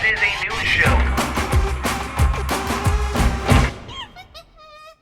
is a news show.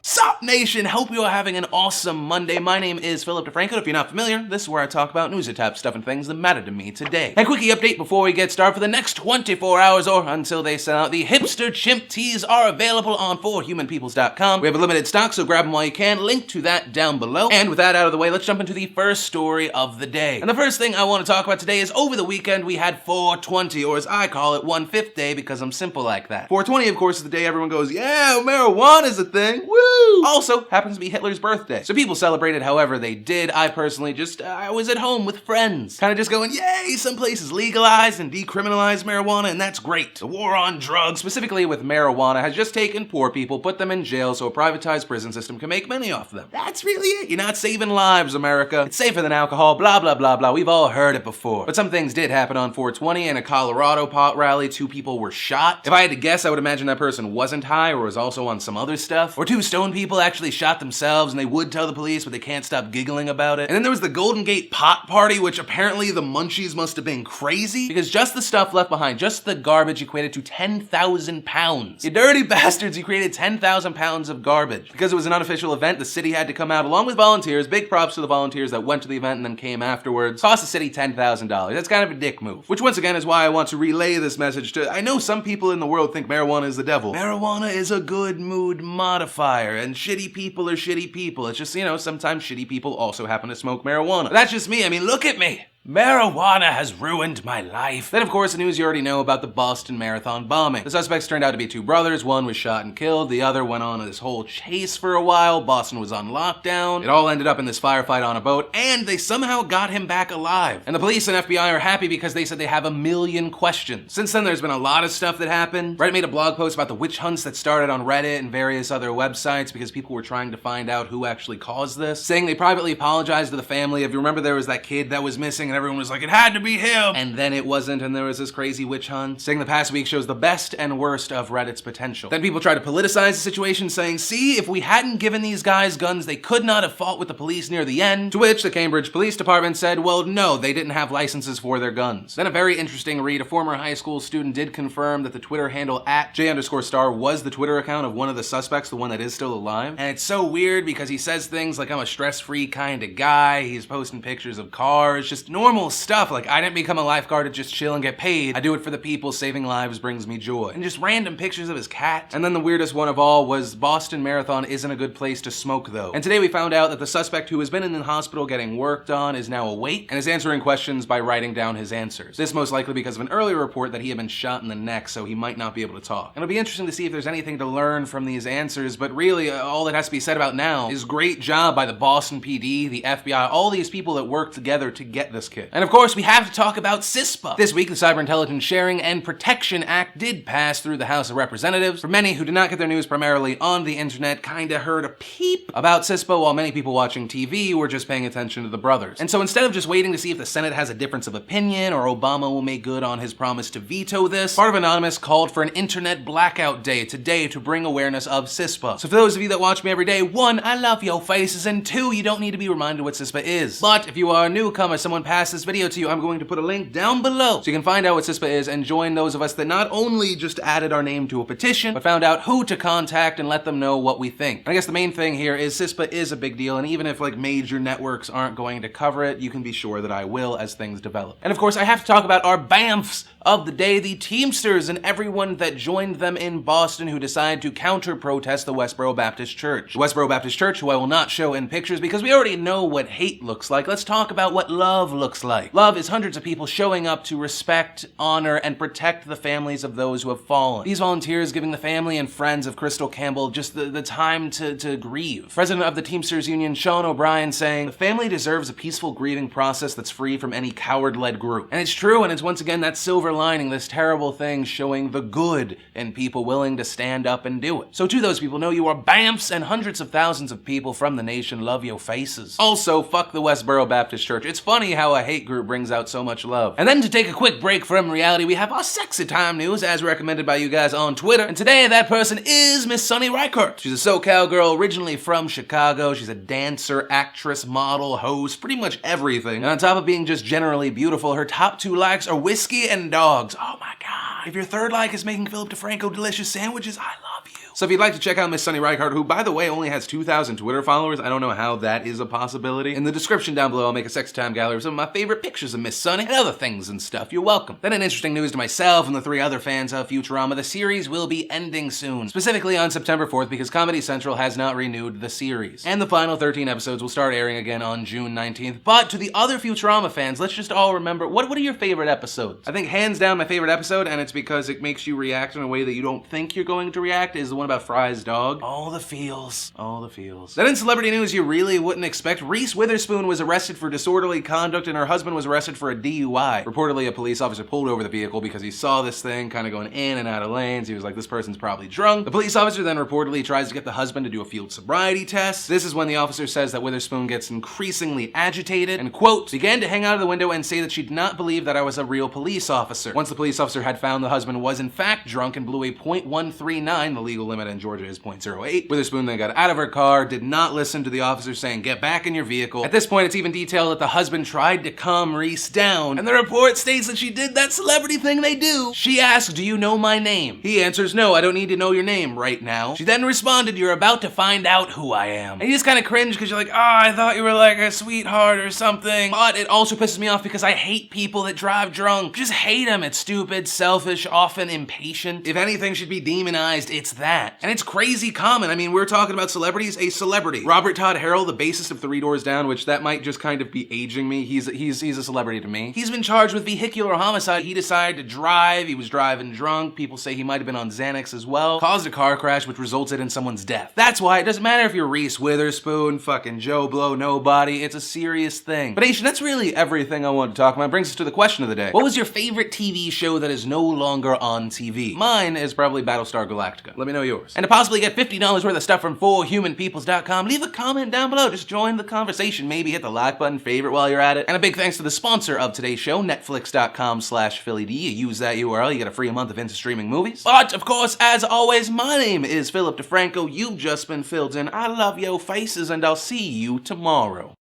Sup Nation, hope you are having an awesome Monday. My name is Philip DeFranco. If you're not familiar, this is where I talk about news type stuff and things that matter to me today. A quickie update before we get started. For the next 24 hours or until they sell out, the hipster chimp tees are available on forhumanpeoples.com. We have a limited stock, so grab them while you can. Link to that down below. And with that out of the way, let's jump into the first story of the day. And the first thing I want to talk about today is over the weekend we had 420, or as I call it, 1/5 day because I'm simple like that. 420, of course, is the day everyone goes, yeah, marijuana's a thing. Woo! Also, happens to be Hitler's birthday. So people celebrated however they did. I personally I was at home with friends. Kind of just going, yay, some places legalized and decriminalized marijuana, and that's great. The war on drugs, specifically with marijuana, has just taken poor people, put them in jail so a privatized prison system can make money off them. That's really it. You're not saving lives, America. It's safer than alcohol, blah, blah, blah, blah. We've all heard it before. But some things did happen on 420. In a Colorado pot rally, 2 people were shot. If I had to guess, I would imagine that person wasn't high or was also on some other stuff. Or 2 stoned people actually shot themselves and they would tell the police, but they can't stop giggling about it. And then there was the Golden Gate pot party, which apparently the munchies must have been crazy because just the stuff left behind, just the garbage equated to 10,000 pounds. You dirty bastards, you created 10,000 pounds of garbage. Because it was an unofficial event, the city had to come out along with volunteers. Big props to the volunteers that went to the event and then came afterwards. Cost the city $10,000. That's kind of a dick move. Which once again is why I want to relay this message to, I know some people in the world think marijuana is the devil. Marijuana is a good mood modifier and shitty people are shitty people. It's just, sometimes shitty people also happen to smoke marijuana. But that's just me. I mean, look at me. Marijuana has ruined my life. Then, of course, the news you already know about the Boston Marathon bombing. The suspects turned out to be 2 brothers. One was shot and killed. The other went on this whole chase for a while. Boston was on lockdown. It all ended up in this firefight on a boat, and they somehow got him back alive. And the police and FBI are happy because they said they have 1 million questions. Since then, there's been a lot of stuff that happened. Reddit made a blog post about the witch hunts that started on Reddit and various other websites because people were trying to find out who actually caused this, saying they privately apologized to the family. If you remember, there was that kid that was missing and everyone was like, it had to be him. And then it wasn't, and there was this crazy witch hunt. Saying the past week shows the best and worst of Reddit's potential. Then people try to politicize the situation, saying, see, if we hadn't given these guys guns, they could not have fought with the police near the end. To which the Cambridge Police Department said, well, no, they didn't have licenses for their guns. Then a very interesting read, a former high school student did confirm that the Twitter handle @J_star was the Twitter account of one of the suspects, the one that is still alive. And it's so weird because he says things like, I'm a stress-free kind of guy. He's posting pictures of cars, just normal stuff. Like, I didn't become a lifeguard to just chill and get paid. I do it for the people. Saving lives brings me joy. And just random pictures of his cat. And then the weirdest one of all was Boston Marathon isn't a good place to smoke though. And today we found out that the suspect who has been in the hospital getting worked on is now awake and is answering questions by writing down his answers. This most likely because of an earlier report that he had been shot in the neck, so he might not be able to talk. And it'll be interesting to see if there's anything to learn from these answers, but really all that has to be said about now is great job by the Boston PD, the FBI, all these people that worked together to get this kid. And of course, we have to talk about Cispa. This week, the Cyber Intelligence Sharing and Protection Act did pass through the House of Representatives. For many who did not get their news primarily on the internet, kinda heard a peep about Cispa, while many people watching TV were just paying attention to the brothers. And so instead of just waiting to see if the Senate has a difference of opinion or Obama will make good on his promise to veto this, part of Anonymous called for an internet blackout day today to bring awareness of Cispa. So for those of you that watch me every day, 1, I love your faces, and 2, you don't need to be reminded what Cispa is. But if you are a newcomer, someone passed this video to you, I'm going to put a link down below so you can find out what Cispa is and join those of us that not only just added our name to a petition, but found out who to contact and let them know what we think. And I guess the main thing here is Cispa is a big deal, and even if major networks aren't going to cover it, you can be sure that I will as things develop. And of course, I have to talk about our BAMFs of the day, the Teamsters and everyone that joined them in Boston who decided to counter-protest the Westboro Baptist Church. The Westboro Baptist Church, who I will not show in pictures because we already know what hate looks like. Let's talk about what love looks like. Love is hundreds of people showing up to respect, honor, and protect the families of those who have fallen. These volunteers giving the family and friends of Crystal Campbell just the time to grieve. President of the Teamsters Union, Sean O'Brien, saying, the family deserves a peaceful grieving process that's free from any coward-led group. And it's true, and it's once again that silver lining, this terrible thing showing the good in people willing to stand up and do it. So to those people, know you are BAMFs, and hundreds of thousands of people from the nation love your faces. Also, fuck the Westboro Baptist Church. It's funny how a hate group brings out so much love. And then to take a quick break from reality, we have our sexy time news as recommended by you guys on Twitter. And today that person is Miss Sunny Reichert. She's a SoCal girl originally from Chicago. She's a dancer, actress, model, host, pretty much everything. And on top of being just generally beautiful, her top 2 likes are whiskey and dogs. Oh my God. If your third like is making Philip DeFranco delicious sandwiches, I love you. So if you'd like to check out Miss Sunny Reichardt, who by the way only has 2,000 Twitter followers, I don't know how that is a possibility. In the description down below, I'll make a sexy time gallery of some of my favorite pictures of Miss Sunny and other things and stuff. You're welcome. Then in interesting news to myself and the 3 other fans of Futurama, the series will be ending soon. Specifically on September 4th because Comedy Central has not renewed the series. And the final 13 episodes will start airing again on June 19th. But to the other Futurama fans, let's just all remember, what are your favorite episodes? I think hands down my favorite episode, and it's because it makes you react in a way that you don't think you're going to react, is the one about Fry's dog. All the feels. All the feels. Then in celebrity news you really wouldn't expect, Reese Witherspoon was arrested for disorderly conduct and her husband was arrested for a DUI. Reportedly, a police officer pulled over the vehicle because he saw this thing kind of going in and out of lanes. He was like, this person's probably drunk. The police officer then reportedly tries to get the husband to do a field sobriety test. This is when the officer says that Witherspoon gets increasingly agitated and, quote, began to hang out of the window and say that she did not believe that I was a real police officer. Once the police officer had found the husband was in fact drunk and blew a .139, the legal limit in Georgia is .08, Witherspoon then got out of her car, did not listen to the officer saying, get back in your vehicle. At this point, it's even detailed that the husband tried to calm Reese down, and the report states that she did that celebrity thing they do. She asked, do you know my name? He answers, no, I don't need to know your name right now. She then responded, you're about to find out who I am. And you just kind of cringe because you're like, I thought you were like a sweetheart or something. But it also pisses me off because I hate people that drive drunk. Just hate them. It's stupid, selfish, often impatient. If anything should be demonized, it's that. And it's crazy common. I mean, we're talking about celebrities, a celebrity. Robert Todd Harrell, the bassist of Three Doors Down, which that might just kind of be aging me. He's a celebrity to me. He's been charged with vehicular homicide. He decided to drive. He was driving drunk. People say he might have been on Xanax as well. Caused a car crash which resulted in someone's death. That's why it doesn't matter if you're Reese Witherspoon, fucking Joe Blow, nobody. It's a serious thing. But Nation, that's really everything I wanted to talk about. Brings us to the question of the day. What was your favorite TV show that is no longer on TV? Mine is probably Battlestar Galactica. Let me know yours. And to possibly get $50 worth of stuff from forhumanpeoples.com, leave a comment down below. Just join the conversation. Maybe hit the like button, favorite while you're at it. And a big thanks to the sponsor of today's show, netflix.com/PhillyD. You use that URL, you get a free month of instant streaming movies. But, of course, as always, my name is Philip DeFranco. You've just been filled in. I love your faces, and I'll see you tomorrow.